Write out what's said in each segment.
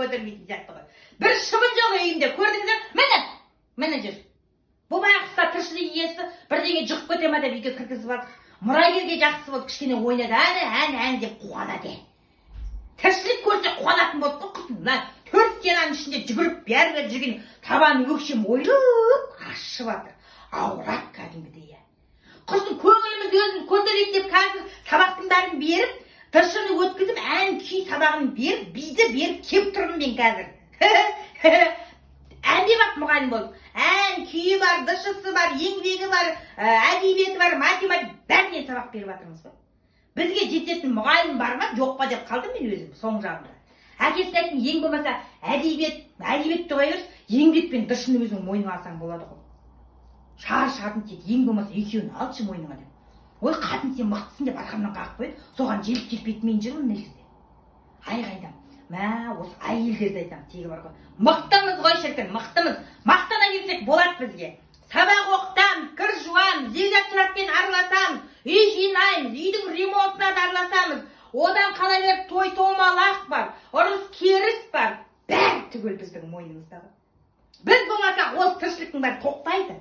көтермейтін сияқты ғой. Бір шыбын жоқ үйімде, көрдіңіздер? Міне жүр. Бұл баяғыста тіршілік иесі бірдеңе жұқып кете ма деп үйге кіргізіп алып, мұрагерге жақсы болып кішкене ойнады, ән деп қуанады. Тіршілік көрсе қуанатын болды ғой қызым. Мына 4 стенаның ішінде жүгіріп бәрі жүрген табаны өкшем ойлып ашып жатыр. Ауырат кәдімгідей. Құрсын көңіліміз өзіміз көтерейік деп қазір сабақтың бәрін беріп, тыршыны өткізіп, ән күй сабағын беріп, биді беріп кеп тұрмын мен қазір. Әмбебап мұғалім болып. Ән күйі бар, дышысы бар, еңбегі бар, әдебиеті бар, математика бәрінен сабақ беріп жатырмыз ғой. Бізге жететін мұғалім бар ма, жоқ па деп қалдым мен өзім соң жағында. Әкесі айтты, ең болмаса әдебиетті қоя берші, еңбек пен дышыны өзің мойныңа алсаң болады ғой. Шар-шатын тек ең болмаса екеуін алшы мойныңа деп. Ой, қатын сен мықтысың деп арқамнан қағып қойды, соған желіп-желпетіп мен жүрмін мына жерде. Айғайдам. Осы әйелдерді айтам, тегі бар ғой. Мықтымыз ғой шіркін, мықтымыз. Мақтана келсек болады бізге. Сабақ оқытамыз, кір жуамыз, зигзаг-тракпен араласамыз, үй жинаймыз, үйдің ремонтына да араласамыз. Одан қала беріп той-томалақ бар, ұрыс-керіс бар. Бәрі түгел біздің мойнымыздағы. Біз болмасақ, ол тіршіліктің бәрі тоқтайды.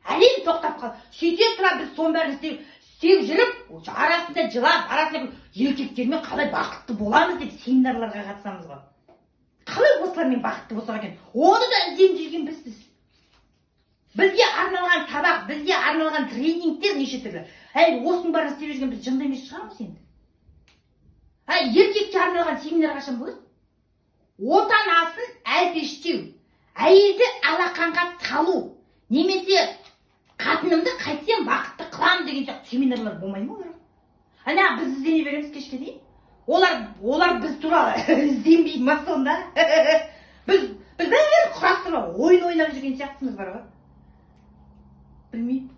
Әлем тоқтап қал. Сөйте тұра біз соның бәрін істеп жүріп, арасында жылап, арасында еркектермен қалай бақытты боламыз деп семинарларға қатысамыз ғой. Қалай осылармен бақытты болсақ екен? Оны да іздеп жүрген біз. Бізге арналған сабақ, бізге арналған тренингтер неше түрлі. Осының бәрін істеп жүрген біз жынды емес шығармыз енді. Еркекке арналған семинар қашан болады? Отанасын әлпештеу, әйелді алақанға салу, немесе қатынымды қайтсем бақытты қылам деген сияқты семинарлар болмай ма? Біз іздене береміз кешке дейін. Олар біз туралы ізденбейді ма сонда? Біз бәрі құрастырып ойын ойнап жүрген сияқтымыз бар ғой. Білмеймін.